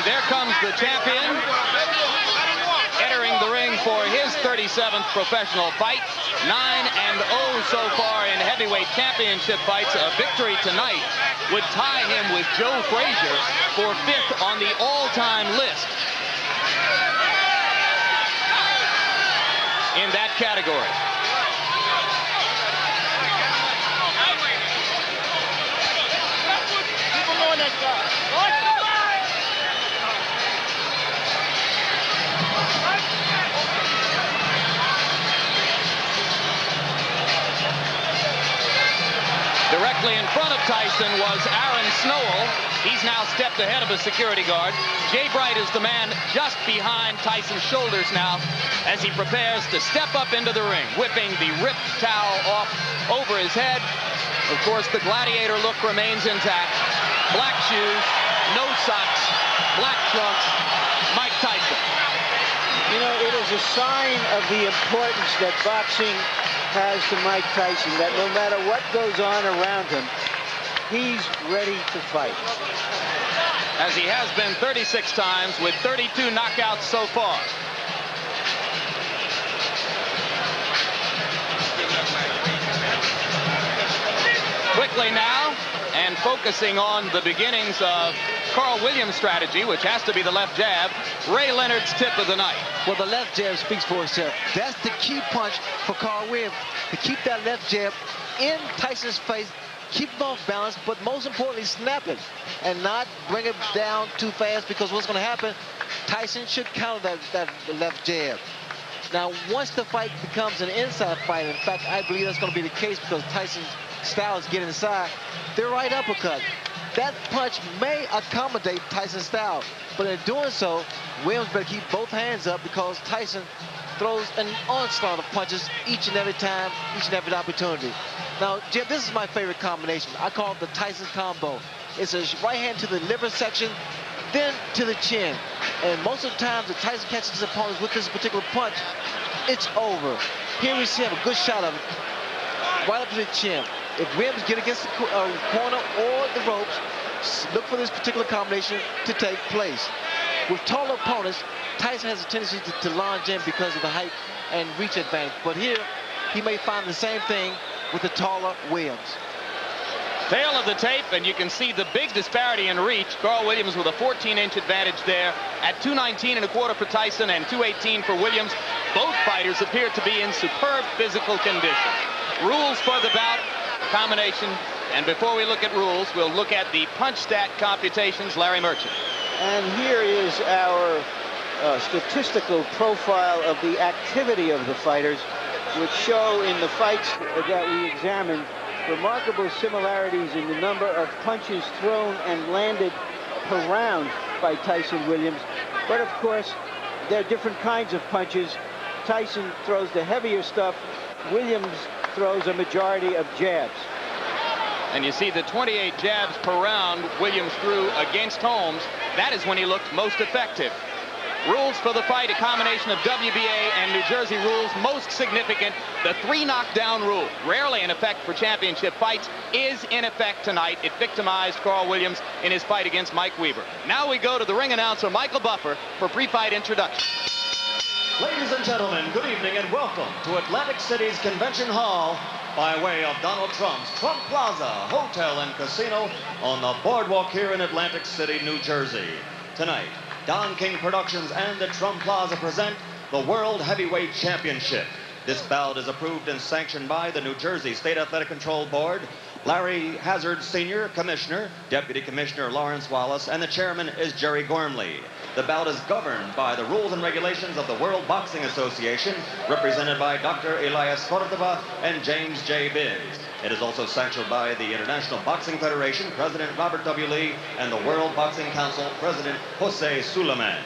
There comes the champion, entering the ring for his 37th professional fight. 9-0 so far in heavyweight championship fights. A victory tonight would tie him with Joe Frazier for 5th on the all-time list in that category. Directly in front of Tyson was Aaron Snowell. He's now stepped ahead of a security guard. Jay Bright is the man just behind Tyson's shoulders now as he prepares to step up into the ring, whipping the ripped towel off over his head. Of course, the gladiator look remains intact. Black shoes, no socks, black trunks, Mike Tyson. You know, it is a sign of the importance that boxing has to Mike Tyson, that no matter what goes on around him, he's ready to fight. As he has been 36 times with 32 knockouts so far. Quickly now, and focusing on the beginnings of Carl Williams' strategy, which has to be the left jab, Ray Leonard's tip of the night. Well, the left jab speaks for itself. That's the key punch for Carl Williams, to keep that left jab in Tyson's face, keep him off balance, but most importantly, snap it and not bring it down too fast, because what's going to happen, Tyson should counter that left jab. Now, once the fight becomes an inside fight, in fact, I believe that's going to be the case because Tyson's style is getting inside, their right uppercut. That punch may accommodate Tyson's style, but in doing so, Williams better keep both hands up because Tyson throws an onslaught of punches each and every time, each and every opportunity. Now, Jim, this is my favorite combination. I call it the Tyson combo. It's a right hand to the liver section, then to the chin. And most of the times, if Tyson catches his opponents with this particular punch, it's over. Here we see him, a good shot of it, right up to the chin. If Williams get against the corner or the ropes, look for this particular combination to take place. With taller opponents, Tyson has a tendency to lunge in because of the height and reach advantage. But here, he may find the same thing with the taller Williams. Tail of the tape, and you can see the big disparity in reach. Carl Williams with a 14-inch advantage there at 219.25 for Tyson and 218 for Williams. Both fighters appear to be in superb physical condition. Rules for the bout, combination, and before we look at rules, we'll look at the punch stat computations. Larry Merchant. And here is our statistical profile of the activity of the fighters, which show in the fights that we examined remarkable similarities in the number of punches thrown and landed per round by Tyson Williams. But of course, there are different kinds of punches. Tyson throws the heavier stuff. Williams throws a majority of jabs. And you see the 28 jabs per round Williams threw against Holmes. That is when he looked most effective. Rules for the fight, a combination of WBA and New Jersey rules. Most significant, the 3 knockdown rule. Rarely in effect for championship fights, is in effect tonight. It victimized Carl Williams in his fight against Mike Weaver. Now we go to the ring announcer, Michael Buffer, for pre-fight introduction. Ladies and gentlemen, good evening and welcome to Atlantic City's Convention Hall by way of Donald Trump's Trump Plaza Hotel and Casino on the boardwalk here in Atlantic City, New Jersey. Tonight, Don King Productions and the Trump Plaza present the World Heavyweight Championship. This bout is approved and sanctioned by the New Jersey State Athletic Control Board, Larry Hazard Sr., Commissioner, Deputy Commissioner Lawrence Wallace, and the Chairman is Jerry Gormley. The bout is governed by the rules and regulations of the World Boxing Association, represented by Dr. Elias Cordova and James J. Biggs. It is also sanctioned by the International Boxing Federation, President Robert W. Lee, and the World Boxing Council, President Jose Suleiman.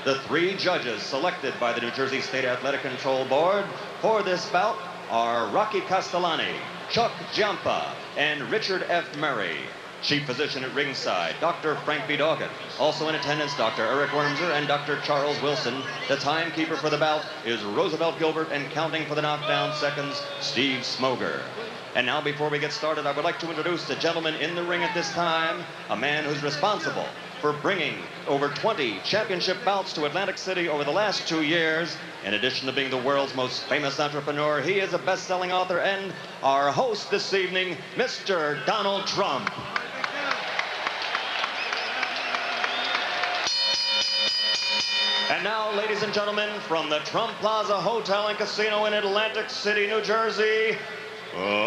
The 3 judges selected by the New Jersey State Athletic Control Board for this bout are Rocky Castellani, Chuck Giampa, and Richard F. Murray. Chief physician at ringside, Dr. Frank B. Doggett. Also in attendance, Dr. Eric Wormser and Dr. Charles Wilson. The timekeeper for the bout is Roosevelt Gilbert, and counting for the knockdown seconds, Steve Smoger. And now, before we get started, I would like to introduce the gentleman in the ring at this time, a man who's responsible for bringing over 20 championship bouts to Atlantic City over the last 2 years. In addition to being the world's most famous entrepreneur, he is a best-selling author and our host this evening, Mr. Donald Trump. And now, ladies and gentlemen, from the Trump Plaza Hotel and Casino in Atlantic City, New Jersey,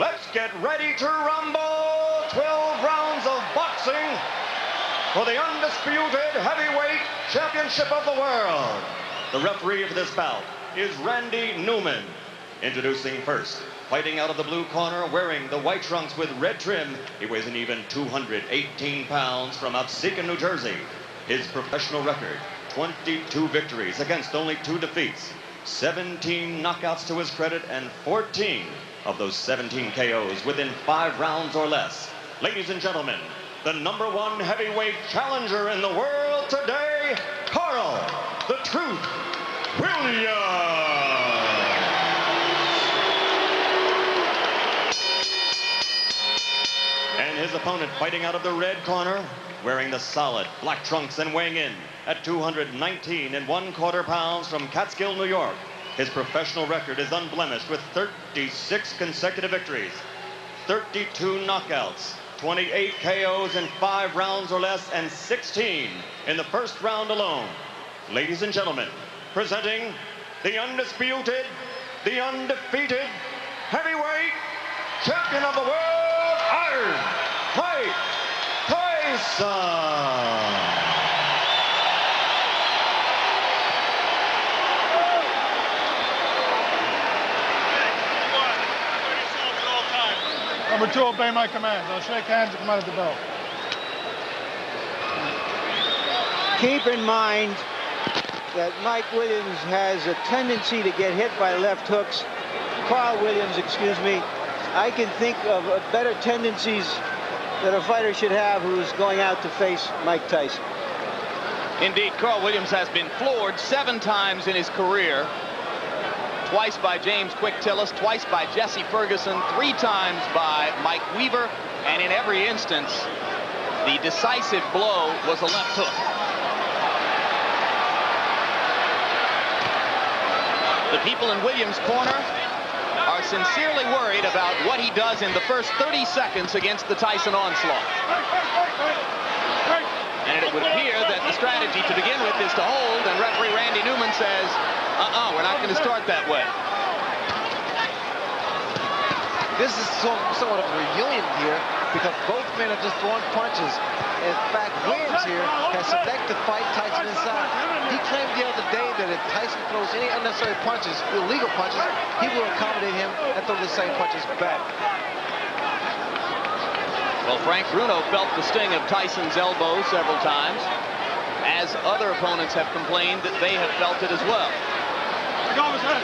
let's get ready to rumble. 12 rounds of boxing for the undisputed heavyweight championship of the world. The referee for this bout is Randy Newman. Introducing first, fighting out of the blue corner, wearing the white trunks with red trim, he weighs an even 218 pounds from Absecon, New Jersey. His professional record, 22 victories against only 2 defeats, 17 knockouts to his credit, and 14 of those 17 KOs within 5 rounds or less. Ladies and gentlemen, the #1 heavyweight challenger in the world today, Carl "The Truth" Williams. And his opponent, fighting out of the red corner, wearing the solid black trunks and weighing in at 219 1/4 pounds from Catskill, New York. His professional record is unblemished with 36 consecutive victories, 32 knockouts, 28 KOs in 5 rounds or less, and 16 in the first round alone. Ladies and gentlemen, presenting the undisputed, the undefeated heavyweight champion of the world, Iron Mike Tyson. Number 2, obey my commands. I'll shake hands and come out of the bell. Keep in mind that Mike Williams has a tendency to get hit by left hooks. Carl Williams, excuse me. I can think of better tendencies that a fighter should have who's going out to face Mike Tyson. Indeed, Carl Williams has been floored 7 times in his career. Twice by James Quick Tillis, twice by Jesse Ferguson, 3 times by Mike Weaver, and in every instance, the decisive blow was a left hook. The people in Williams' corner are sincerely worried about what he does in the first 30 seconds against the Tyson onslaught. And it would appear that the strategy to begin with is to hold, and referee Randy Newman says, we're not going to start that way. This is somewhat of a reunion here because both men are just throwing punches. In fact, Williams here has selected to fight Tyson inside. He claimed the other day that if Tyson throws any unnecessary punches, illegal punches, he will accommodate him and throw the same punches back. Well, Frank Bruno felt the sting of Tyson's elbow several times, as other opponents have complained that they have felt it as well. Go his head.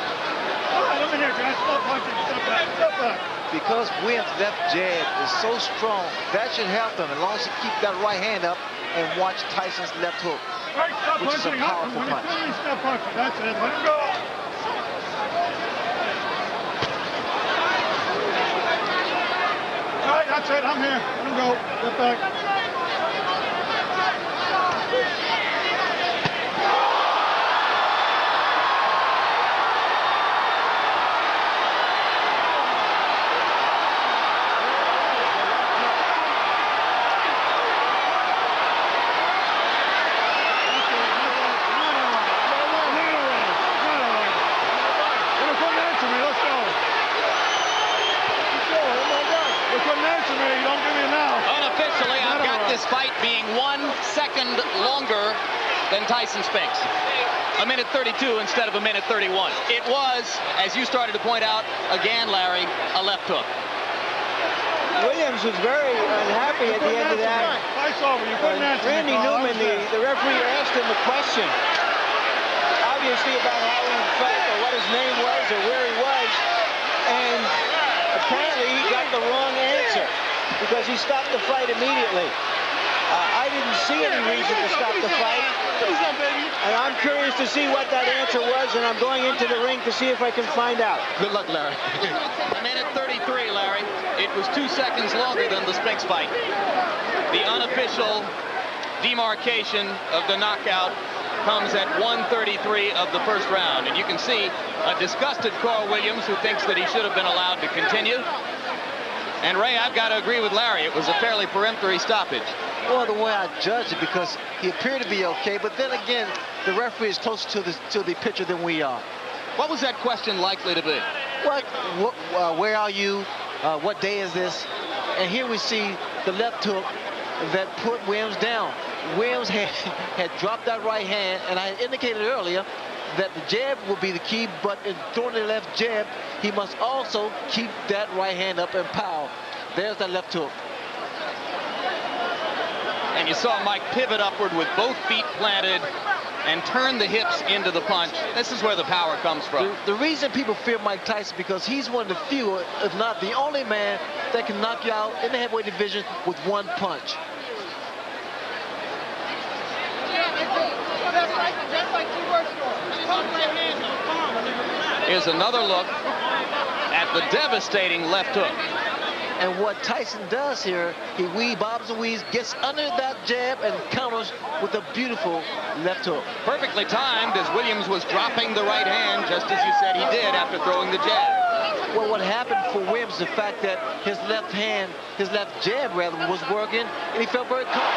All right, over here, guys. Stop punching. Step back. Step back. Because Williams' left jab is so strong, that should help him as long as he keeps that right hand up and watch Tyson's left hook, Right, stop which is a punching. powerful When punch. he finishes, stop punching. That's it. Let him go. All right, that's it. I'm here. Let him go. Get back. Unofficially, I've got this fight being 1 second longer than Tyson Spinks. 1:32 instead of 1:31. It was, as you started to point out again, Larry, a left hook. Williams was very unhappy at the end of that. Fight's over. You couldn't answer Randy me, Carl. Newman, the referee, asked him a question, obviously about how he felt or what his name was or where he was, and apparently he got the wrong answer because he stopped the fight immediately. I didn't see any reason to stop the fight. And I'm curious to see what that answer was, and I'm going into the ring to see if I can find out. Good luck, Larry. A minute 33, Larry. It was 2 seconds longer than the Spinks fight. The unofficial demarcation of the knockout comes at 1:33 of the first round. And you can see a disgusted Carl Williams who thinks that he should have been allowed to continue. And Ray, I've got to agree with Larry. It was a fairly peremptory stoppage. Well, the way I judge it, because he appeared to be okay, but then again, the referee is closer to the pitcher than we are. What was that question likely to be? Where are you? What day is this? And here we see the left hook that put Williams down. Williams had dropped that right hand, and I had indicated earlier that the jab will be the key, but in throwing the left jab, he must also keep that right hand up and power. There's that left hook. And you saw Mike pivot upward with both feet planted and turn the hips into the punch. This is where the power comes from. The reason people fear Mike Tyson, because he's one of the few, if not the only man, that can knock you out in the heavyweight division with one punch. Here's another look at the devastating left hook. And what Tyson does here, he bobs and weaves, gets under that jab and counters with a beautiful left hook. Perfectly timed as Williams was dropping the right hand, just as you said he did after throwing the jab. Well, what happened for Williams is the fact that his left hand, his left jab rather, was working, and he felt very comfortable.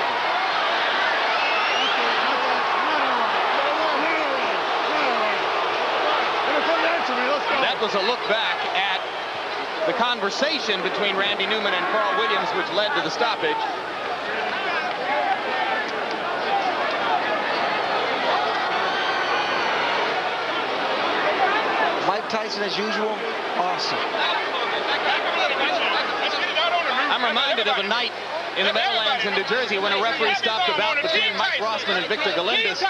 That was a look back at the conversation between Randy Newman and Carl Williams, which led to the stoppage. Mike Tyson, as usual, awesome. I'm reminded of a night in the Meadowlands in New Jersey when a referee stopped a bout between Mike Rossman and Victor Galindez.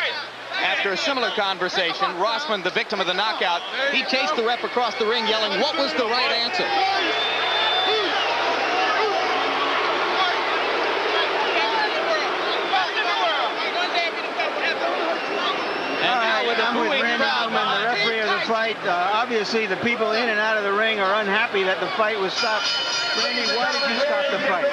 After a similar conversation, Rossman, the victim of the knockout, he chased the ref across the ring yelling, "What was the right answer?" I'm with Randy Newman, the referee of the fight. Obviously, the people in and out of the ring are unhappy that the fight was stopped. Randy, why did you stop the fight?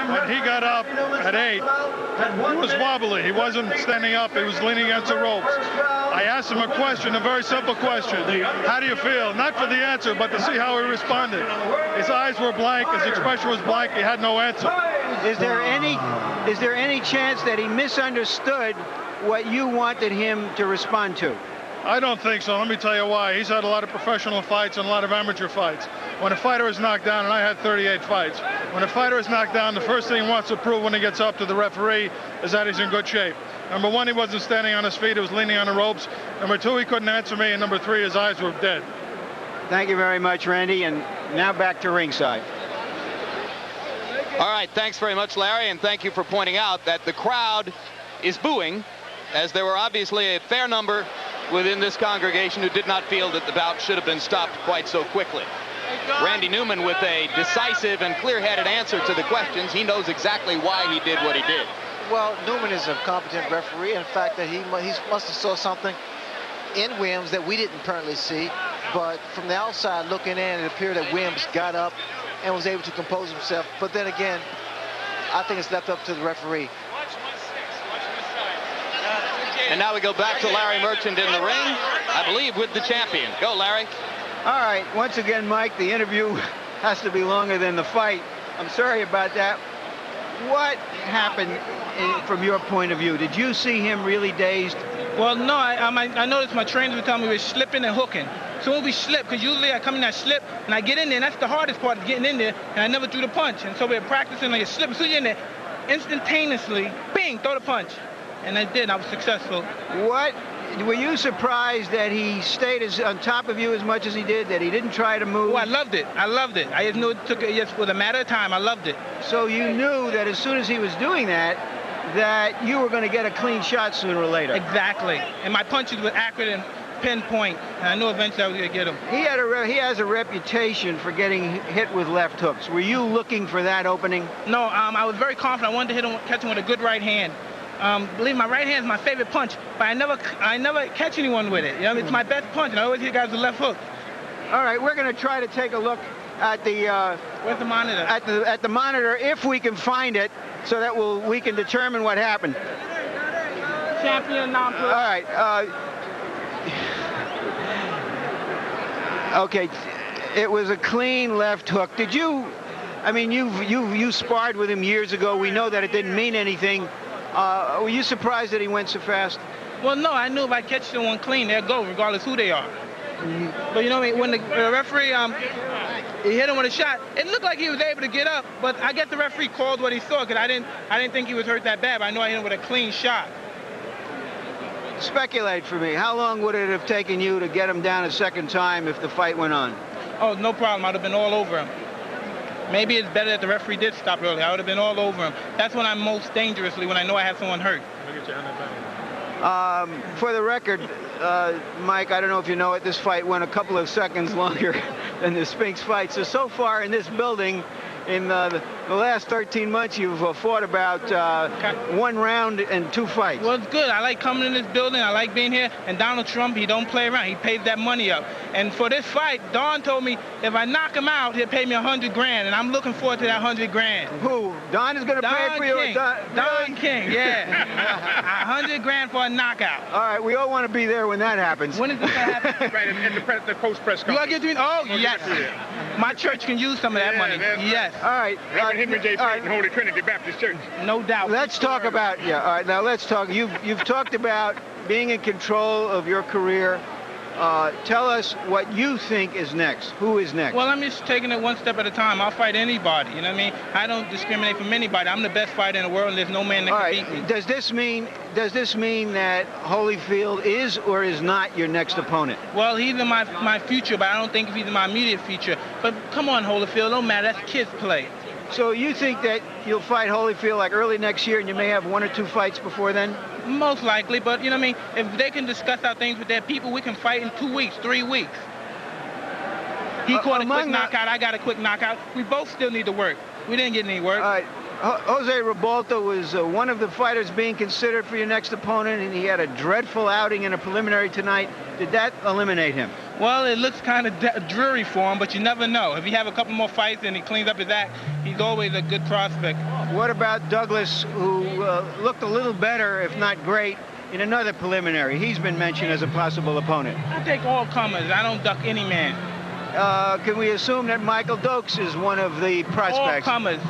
When he got up at 8, he was wobbly. He wasn't standing up. He was leaning against the ropes. I asked him a question, a very simple question. How do you feel? Not for the answer, but to see how he responded. His eyes were blank. His expression was blank. He had no answer. Is there any chance that he misunderstood what you wanted him to respond to? I don't think so. Let me tell you why. He's had a lot of professional fights and a lot of amateur fights. When a fighter is knocked down, and I had 38 fights, when a fighter is knocked down, the first thing he wants to prove when he gets up to the referee is that he's in good shape. Number one, he wasn't standing on his feet. He was leaning on the ropes. Number two, he couldn't answer me. And number three, his eyes were dead. Thank you very much, Randy. And now back to ringside. All right, thanks very much, Larry, and thank you for pointing out that the crowd is booing, as there were obviously a fair number within this congregation who did not feel that the bout should have been stopped quite so quickly. Randy Newman with a decisive and clear-headed answer to the questions. He knows exactly why he did what he did. Well, Newman is a competent referee. In fact, that he must have saw something in Williams that we didn't apparently see. But from the outside looking in, it appeared that Williams got up and was able to compose himself. But then again, I think it's left up to the referee. And now we go back to Larry Merchant in the ring, I believe with the champion. Go, Larry. All right, once again, Mike, the interview has to be longer than the fight. I'm sorry about that. What happened from your point of view? Did you see him really dazed? Well, no, I noticed my trainers would tell me we were slipping and hooking. So when we slip, because usually I come in that slip and I get in there, and that's the hardest part of getting in there, and I never threw the punch. And so we're practicing like a slip. So you're in there, instantaneously, bing, throw the punch. And I did. I was successful. What? Were you surprised that he stayed on top of you as much as he did, that he didn't try to move? Oh, I loved it. I loved it. I just knew it took it just with a matter of time. I loved it. So you knew that as soon as he was doing that, that you were going to get a clean shot sooner or later. Exactly. And my punches were accurate and pinpoint. And I knew eventually I was going to get him. He has a reputation for getting hit with left hooks. Were you looking for that opening? No, I was very confident. I wanted to catch him with a good right hand. Believe my right hand is my favorite punch, but I never catch anyone with it. You know, it's my best punch, and I always hit guys with left hook. All right, we're going to try to take a look at the where's the monitor? At the monitor, if we can find it, so that we can determine what happened. Champion non-pro. All right. Okay, it was a clean left hook. Did you? I mean, you sparred with him years ago. We know that it didn't mean anything. Were you surprised that he went so fast? Well, no, I knew if I catch someone clean, they'll go, regardless who they are. But you know what I mean? When the referee he hit him with a shot, it looked like he was able to get up, but I guess the referee called what he saw, because I didn't think he was hurt that bad, but I know I hit him with a clean shot. Speculate for me. How long would it have taken you to get him down a second time if the fight went on? Oh, no problem. I'd have been all over him. Maybe it's better that the referee did stop early. I would have been all over him. That's when I'm most dangerously, when I know I have someone hurt. For the record, Mike, I don't know if you know it, this fight went a couple of seconds longer than the Spinks fight. So far in this building, in the last 13 months, you've fought about 1 round and 2 fights. Well, it's good. I like coming in this building. I like being here. And Donald Trump, he don't play around. He pays that money up. And for this fight, Don told me if I knock him out, he'll pay me $100 grand. And I'm looking forward to that $100 grand. Who? Don is going to pay for you? Don King, yeah. $100 grand for a knockout. All right, we all want to be there when that happens. When is this going to happen? Right, in the post-press You conference. want to get to me? Oh, yes. My church can use some of that money. Yes. All right. Reverend Henry J. Payton, Holy Trinity Baptist Church. No doubt. Let's talk about, all right, now let's talk. You've talked about being in control of your career. Tell us what you think is next. Who is next? Well, I'm just taking it one step at a time. I'll fight anybody, you know what I mean? I don't discriminate from anybody. I'm the best fighter in the world, and there's no man that can beat me. Does this mean that Holyfield is or is not your next opponent? Well, he's in my future, but I don't think he's in my immediate future. But come on, Holyfield, don't matter. That's kids' play. So you think that you'll fight Holyfield like early next year, and you may have 1 or 2 fights before then? Most likely, but you know what I mean? If they can discuss our things with their people, we can fight in 2 weeks, 3 weeks. He caught a quick knockout, I got a quick knockout. We both still need to work. We didn't get any work. All right. Jose Rebalta was one of the fighters being considered for your next opponent, and he had a dreadful outing in a preliminary tonight. Did that eliminate him? Well, it looks kind of dreary for him, but you never know. If he have a couple more fights and he cleans up his act, he's always a good prospect. What about Douglas, who looked a little better, if not great, in another preliminary? He's been mentioned as a possible opponent. I take all comers. I don't duck any man. Can we assume that Michael Dokes is one of the prospects? All comers.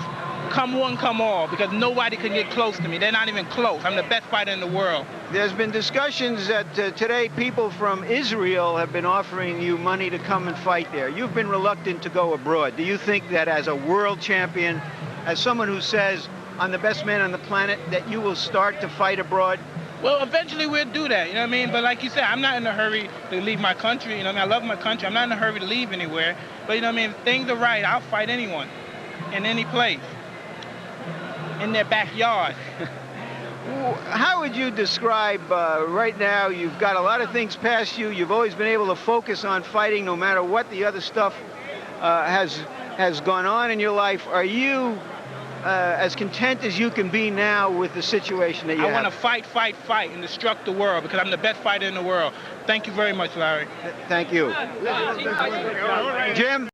Come one, come all, because nobody can get close to me. They're not even close. I'm the best fighter in the world. There's been discussions that today people from Israel have been offering you money to come and fight there. You've been reluctant to go abroad. Do you think that as a world champion, as someone who says, I'm the best man on the planet, that you will start to fight abroad? Well, eventually we'll do that, you know what I mean? But like you said, I'm not in a hurry to leave my country. You know what I mean? I love my country. I'm not in a hurry to leave anywhere. But you know what I mean? If things are right, I'll fight anyone in any place. In their backyard. How would you describe right now? You've got a lot of things past you. You've always been able to focus on fighting no matter what the other stuff has gone on in your life. Are you as content as you can be now with the situation that you have? I want to fight, and destruct the world because I'm the best fighter in the world. Thank you very much, Larry. Thank you. Jim?